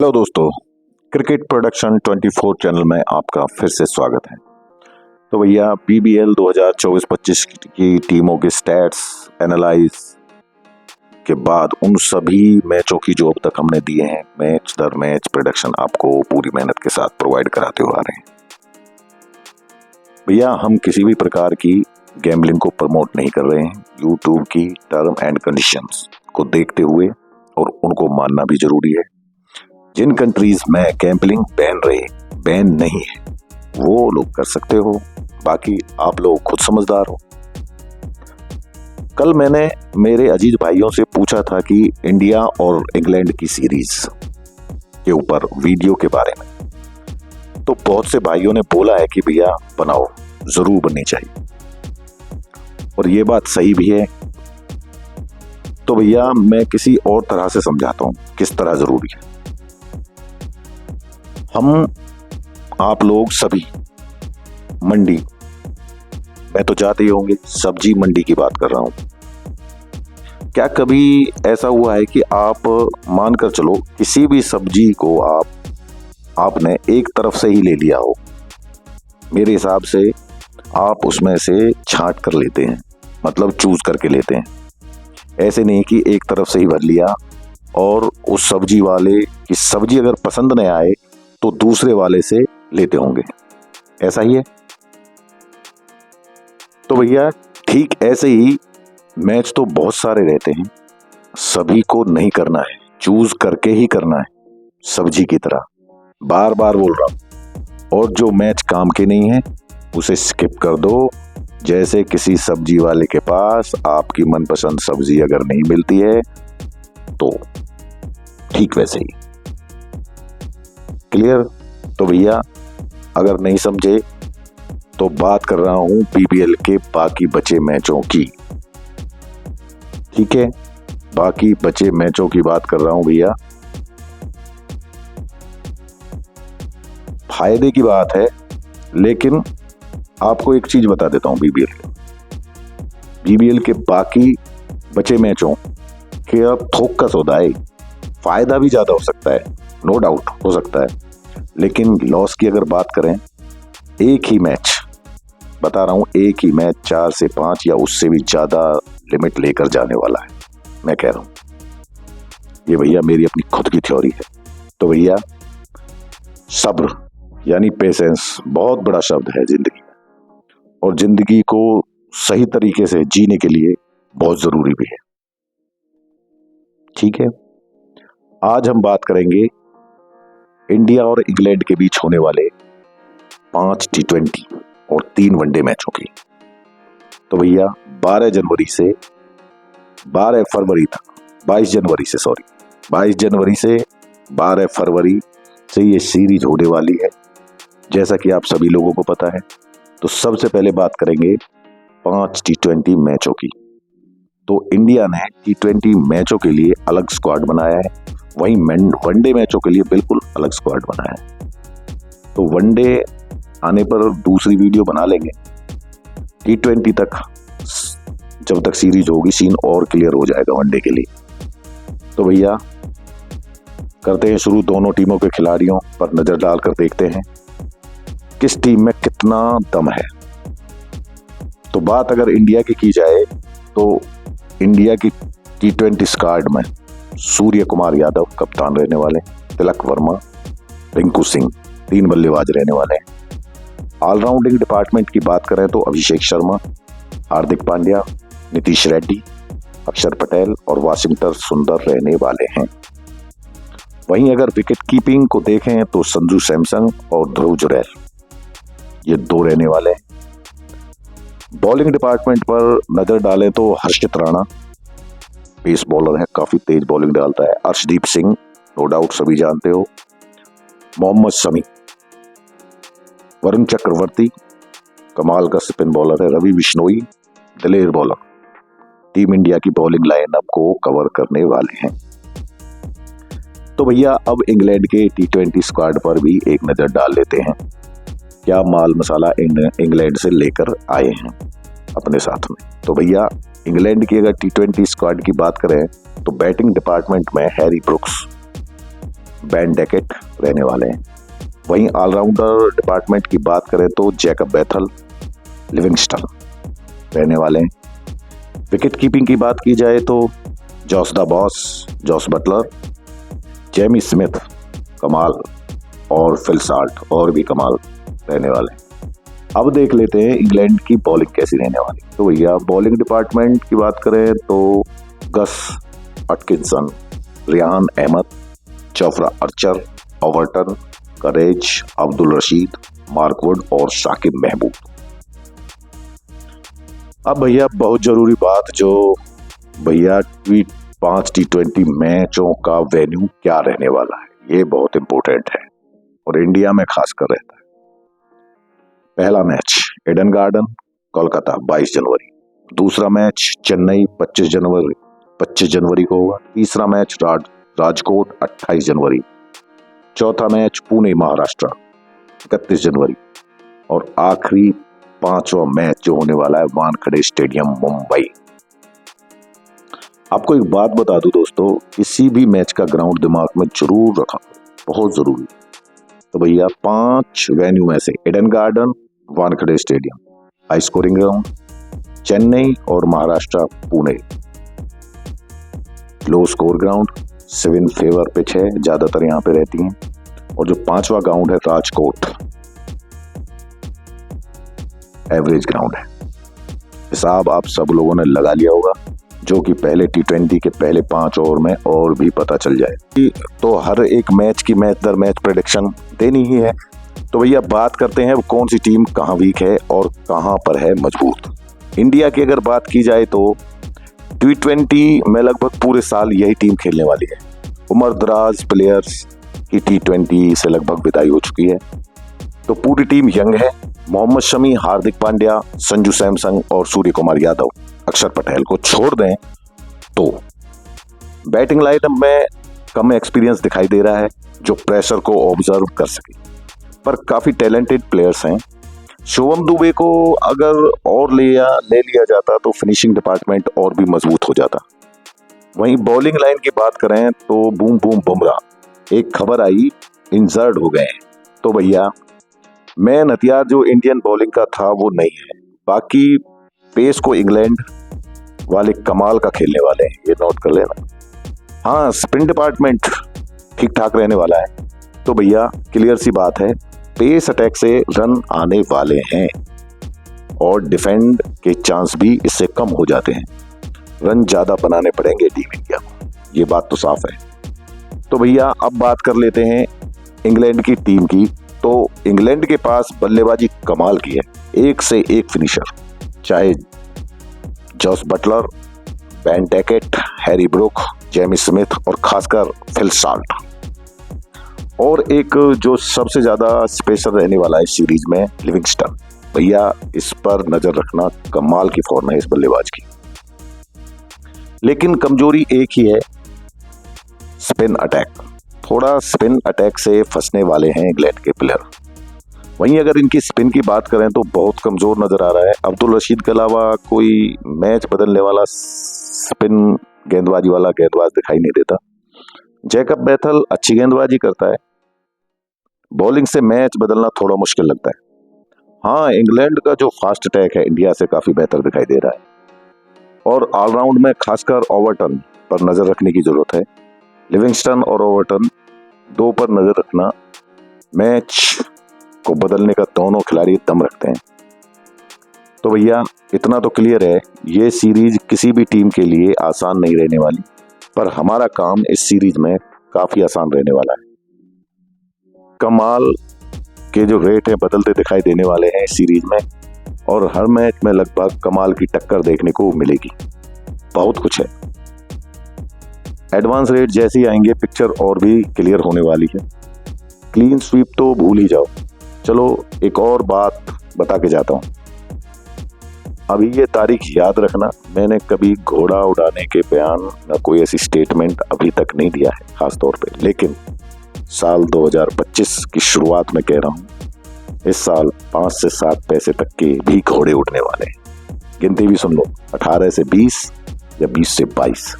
Hello दोस्तों, cricket production 24 channel में आपका फिर से स्वागत है। तो भैया बीबीएल 2024-25 की टीमों के स्टैट्स एनालाइज के बाद उन सभी मैचों की जो अब तक हमने दिए हैं, मैच दर मैच प्रोडक्शन आपको पूरी मेहनत के साथ प्रोवाइड कराते हुए आ रहे हैं। भैया हम किसी भी प्रकार की गैम्बलिंग को प्रमोट नहीं कर रहे हैं। यूट्यूब की टर्म एंड कंडीशंस को देखते हुए और उनको मानना भी जरूरी है। जिन कंट्रीज में गैम्बलिंग बैन नहीं है वो लोग कर सकते हो, बाकी आप लोग खुद समझदार हो। कल मैंने मेरे अजीज भाइयों से पूछा था कि इंडिया और इंग्लैंड की सीरीज के ऊपर वीडियो के बारे में, तो बहुत से भाइयों ने बोला है कि भैया बनाओ, जरूर बननी चाहिए, और ये बात सही भी है। तो भैया मैं किसी और तरह से समझाता हूं किस तरह जरूरी है। हम आप लोग सभी मंडी में तो जाते ही होंगे, सब्जी मंडी की बात कर रहा हूं। क्या कभी ऐसा हुआ है कि आप मानकर चलो किसी भी सब्जी को आपने एक तरफ से ही ले लिया हो? मेरे हिसाब से आप उसमें से छांट कर लेते हैं, मतलब चूज करके लेते हैं। ऐसे नहीं कि एक तरफ से ही भर लिया और उस सब्जी वाले की सब्जी अगर पसंद नहीं आए तो दूसरे वाले से लेते होंगे, ऐसा ही है। तो भैया ठीक ऐसे ही मैच तो बहुत सारे रहते हैं, सभी को नहीं करना है, चूज करके ही करना है, सब्जी की तरह। बार बार बोल रहा हूं। और जो मैच काम के नहीं है उसे स्किप कर दो। जैसे किसी सब्जी वाले के पास आपकी मनपसंद सब्जी अगर नहीं मिलती है तो ठीक वैसे ही। क्लियर? तो भैया अगर नहीं समझे तो बात कर रहा हूं बीबीएल के बाकी बचे मैचों की। ठीक है, बाकी बचे मैचों की बात कर रहा हूं भैया। फायदे की बात है, लेकिन आपको एक चीज बता देता हूं, बीबीएल के बाकी बचे मैचों के अब थोक का सौदा है। फायदा भी ज्यादा हो सकता है, नो डाउट हो सकता है, लेकिन लॉस की अगर बात करें, एक ही मैच बता रहा हूं, एक ही मैच 4 से 5 या उससे भी ज्यादा लिमिट लेकर जाने वाला है। मैं कह रहा हूं ये भैया मेरी अपनी खुद की थ्योरी है। तो भैया सब्र यानी पेशेंस बहुत बड़ा शब्द है जिंदगी में, और जिंदगी को सही तरीके से जीने के लिए बहुत जरूरी भी है। ठीक है, आज हम बात करेंगे इंडिया और इंग्लैंड के बीच होने वाले 5 T20 और 3 वनडे मैचों की। तो भैया 12 जनवरी से 12 फरवरी तक, 22 जनवरी से 12 फरवरी से ये सीरीज होने वाली है, जैसा कि आप सभी लोगों को पता है। तो सबसे पहले बात करेंगे 5 T20 मैचों की। तो इंडिया ने T20 मैचों के लिए अलग स्क्वाड बनाया है, वहीं वनडे मैचों के लिए बिल्कुल अलग स्क्वाड बनाया है। तो वनडे आने पर दूसरी वीडियो बना लेंगे। T20 तक जब तक सीरीज होगी सीन और क्लियर हो जाएगा वनडे के लिए। तो भैया करते हैं शुरू। दोनों टीमों के खिलाड़ियों पर नजर डालकर देखते हैं किस टीम में कितना दम है। तो बात अगर इंडिया की जाए तो इंडिया की T20 स्क्वाड में सूर्य कुमार यादव कप्तान रहने वाले, तिलक वर्मा, रिंकू सिंह 3 बल्लेबाज रहने वाले हैं। ऑलराउंडिंग डिपार्टमेंट की बात करें तो अभिषेक शर्मा, हार्दिक पांड्या, नीतीश रेड्डी, अक्षर पटेल और वाशिंगटन सुंदर रहने वाले हैं। वहीं अगर विकेट कीपिंग को देखें तो संजू सैमसन और ध्रुव जुरैल, ये 2 रहने वाले हैं। बॉलिंग डिपार्टमेंट पर नजर डालें तो हर्षित राणा पेस बॉलर है, काफी तेज बॉलिंग डालता है। अर्शदीप सिंह नो डाउट सभी जानते हो। मोहम्मद शमी, वरुण चक्रवर्ती कमाल का स्पिन बॉलर है। रवि बिश्नोई दिलेर बॉलर टीम इंडिया की बॉलिंग लाइनअप को कवर करने वाले हैं। तो भैया अब इंग्लैंड के T20 स्क्वाड पर भी एक नजर डाल लेते हैं, क्या माल मसाला इंग्लैंड से लेकर आए हैं अपने साथ में। तो भैया इंग्लैंड की अगर T20 स्क्वाड की बात करें तो बैटिंग डिपार्टमेंट में हैरी ब्रुक्स, बेन डैकेट रहने वाले हैं। वहीं ऑलराउंडर डिपार्टमेंट की बात करें तो जैकब बैथल, लिविंगस्टन रहने वाले हैं। विकेट कीपिंग की बात की जाए तो Jos the boss, Jos Buttler, Jamie Smith कमाल और फिल साल्ट और भी कमाल रहने वाले हैं। अब देख लेते हैं इंग्लैंड की बॉलिंग कैसी रहने वाली। तो भैया बॉलिंग डिपार्टमेंट की बात करें तो Gus Atkinson, Rehan Ahmed, Jofra Archer, Overton, Carse, Abdul Rashid, Mark Wood और शाकिब महमूद। अब भैया बहुत जरूरी बात, जो भैया 5 T20 मैचों का वेन्यू क्या रहने वाला है, ये बहुत इंपॉर्टेंट है और इंडिया में खास कर रहता है। पहला मैच ईडन गार्डन कोलकाता 22 जनवरी, दूसरा मैच चेन्नई 25 जनवरी को होगा, तीसरा मैच राजकोट 28 जनवरी, चौथा मैच पुणे महाराष्ट्र 31 जनवरी और आखिरी 5वां मैच जो होने वाला है वानखेड़े स्टेडियम मुंबई। आपको एक बात बता दूं दोस्तों, किसी भी मैच का ग्राउंड दिमाग में जरूर रखा, बहुत जरूरी। तो भैया 5 वेन्यू में से Eden Garden, Wankhede stadium, high scoring ground, Chennai और Maharashtra Pune low score ground, 7 favour pitch है, ज्यादातर यहाँ पे रहती हैं, और जो 5वां ग्राउंड है राजकोट एवरेज ग्राउंड है। हिसाब आप सब लोगों ने लगा लिया होगा, जो कि पहले T20 के पहले 5 ओवर में और भी पता चल जाए। तो हर एक मैच की मैच दर मैच प्रेडिक्शन देनी ही है। तो भैया बात करते हैं कौन सी टीम कहाँ वीक है और कहाँ पर है मजबूत। इंडिया की अगर बात की जाए तो T20 में लगभग पूरे साल यही टीम खेलने वाली है। उमर दराज प्लेयर्स की T20 से लगभग विदाई हो चुकी है, तो पूरी टीम यंग है। मोहम्मद शमी, हार्दिक पांड्या, संजू सैमसन और सूर्य कुमार यादव, अक्षर पटेल को छोड़ दें तो बैटिंग लाइनअप में कम एक्सपीरियंस दिखाई दे रहा है, जो प्रेशर को ऑब्जर्व कर सके, पर काफी टैलेंटेड प्लेयर्स हैं। शिवम दुबे को अगर और ले लिया जाता तो फिनिशिंग डिपार्टमेंट और भी मजबूत हो जाता। वहीं बॉलिंग लाइन की बात करें तो बूम बुमराह, एक खबर आई इंजर्ड हो गए, तो भैया मैन हथियार जो इंडियन बॉलिंग का था वो नहीं है। बाकी पेस को इंग्लैंड वाले कमाल का खेलने वाले हैं, ये नोट कर लेना। हाँ, स्पिन डिपार्टमेंट ठीक ठाक रहने वाला है। तो भैया क्लियर सी बात है, पेस अटैक से रन आने वाले हैं और डिफेंड के चांस भी इससे कम हो जाते हैं। रन ज्यादा बनाने पड़ेंगे टीम इंडिया को, ये बात तो साफ है। तो भैया अब बात कर लेते हैं इंग्लैंड की टीम की। तो इंग्लैंड के पास बल्लेबाजी कमाल की है, एक से एक फिनिशर, चाहे Jos Buttler, Ben Duckett, Harry Brook, Jamie Smith और खासकर फिल साल्ट। और एक जो सबसे ज्यादा स्पेशल रहने वाला है सीरीज में, लिविंगस्टन। भैया इस पर नजर रखना, कमाल की फॉर्म है इस बल्लेबाज की। लेकिन कमजोरी एक ही है, स्पिन अटैक। थोड़ा स्पिन अटैक से फंसने वाले हैं इंग्लैंड के प्लेयर। वहीं अगर इनकी स्पिन की बात करें तो बहुत कमजोर नजर आ रहा है। अब्दुल रशीद के अलावा कोई मैच बदलने वाला स्पिन गेंदबाजी वाला गेंदबाज दिखाई नहीं देता। जैकब बैथल अच्छी गेंदबाजी करता है, बॉलिंग से मैच बदलना थोड़ा मुश्किल लगता है। हाँ, इंग्लैंड का जो फास्ट अटैक है इंडिया से काफी बेहतर दिखाई दे रहा है और ऑलराउंड में खासकर ओवर्टन पर नजर रखने की जरूरत है। लिविंगस्टन और ओवर्टन दो पर नजर रखना, मैच को बदलने का दोनों खिलाड़ी दम रखते हैं। तो भैया इतना तो क्लियर है, ये सीरीज किसी भी टीम के लिए आसान नहीं रहने वाली, पर हमारा काम इस सीरीज में काफी आसान रहने वाला है। कमाल के जो रेट है बदलते दिखाई देने वाले हैं इस सीरीज में और हर मैच में लगभग कमाल की टक्कर देखने को मिलेगी। बहुत कुछ है, एडवांस रेट जैसे ही आएंगे पिक्चर और भी क्लियर होने वाली है। क्लीन स्वीप तो भूल ही जाओ। चलो एक और बात बता के जाता हूं, अभी ये तारीख याद रखना, मैंने कभी घोड़ा उड़ाने के बयान ना कोई ऐसी स्टेटमेंट अभी तक नहीं दिया है खास तौर पे, लेकिन साल 2025 की शुरुआत में कह रहा हूं, इस साल 5 से 7 पैसे तक के भी घोड़े उड़ने वाले हैं। गिनती भी सुन लो, 18 से 20 या 20 से 22।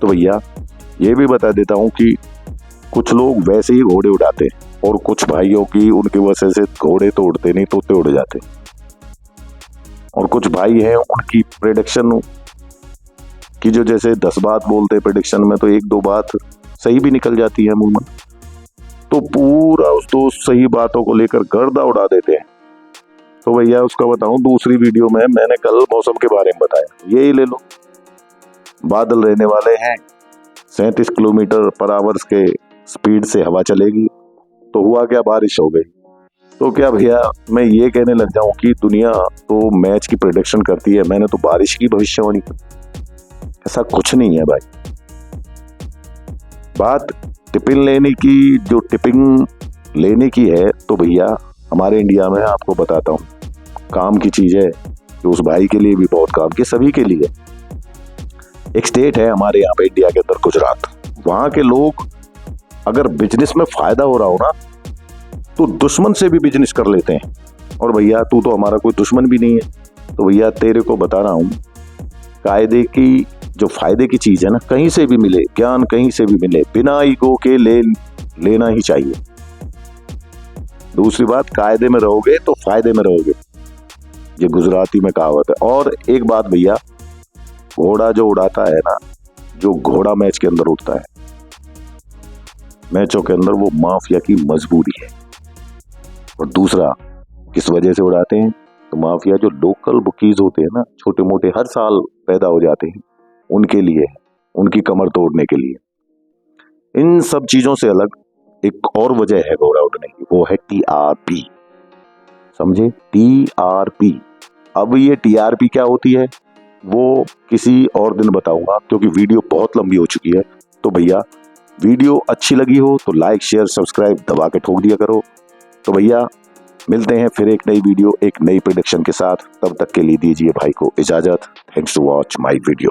तो भैया ये भी बता देता हूं कि कुछ लोग वैसे ही घोड़े उड़ाते हैं और कुछ भाइयों की उनकी वजह से घोड़े तो उड़ते नहीं, तोते उड़ जाते। और कुछ भाई हैं उनकी प्रेडिक्शन की जो जैसे 10 बात बोलते हैं प्रेडिक्शन में, तो 1-2 बात सही भी निकल जाती है अमूमन, तो पूरा उस 2 सही बातों को लेकर गर्दा उड़ा देते हैं। तो भैया उसका बताऊं, दूसरी वीडियो में मैंने कल मौसम के बारे में बताया, यही ले लो, बादल रहने वाले हैं, 37 किलोमीटर पर आवर के स्पीड से हवा चलेगी। तो हुआ क्या, बारिश हो गई। तो क्या भैया मैं ये कहने लग जाऊं कि दुनिया तो मैच की प्रेडिक्शन करती है, मैंने तो बारिश की भविष्यवाणी की? ऐसा कुछ नहीं है भाई। बात टिपिंग लेने की, जो टिपिंग लेने की है, तो भैया हमारे इंडिया में आपको बताता हूँ, काम की चीज है कि उस भाई के लिए भी बहुत काम की, सभी के लिए। एक स्टेट है हमारे यहाँ पे इंडिया के अंदर, गुजरात, वहां के लोग अगर बिजनेस में फायदा हो रहा हो ना, तो दुश्मन से भी बिजनेस कर लेते हैं। और भैया तू तो हमारा कोई दुश्मन भी नहीं है, तो भैया तेरे को बता रहा हूं, कायदे की जो फायदे की चीज है ना, कहीं से भी मिले, ज्ञान कहीं से भी मिले, बिना ईगो के लेना ही चाहिए। दूसरी बात, कायदे में रहोगे तो फायदे में रहोगे, ये गुजराती में कहावत है। और एक बात भैया, घोड़ा जो उड़ाता है ना, जो घोड़ा मैच के अंदर उड़ता है, मैचों के अंदर, वो माफिया की मजबूरी है। और दूसरा, किस वजह से उड़ाते हैं, तो माफिया जो लोकल बुकीज होते हैं ना, छोटे मोटे हर साल पैदा हो जाते हैं, उनके लिए, उनकी कमर तोड़ने के लिए। इन सब चीजों से अलग एक और वजह है घोड़ा उड़ने की, वो है टीआरपी। समझे, टीआरपी। अब ये टीआरपी क्या होती है वो किसी और दिन बताऊंगा, क्योंकि वीडियो बहुत लंबी हो चुकी है। तो भैया वीडियो अच्छी लगी हो तो लाइक शेयर सब्सक्राइब दबा के ठोक दिया करो। तो भैया मिलते हैं फिर एक नई वीडियो, एक नई प्रेडिक्शन के साथ। तब तक के लिए दीजिए भाई को इजाजत। Thanks to watch my video.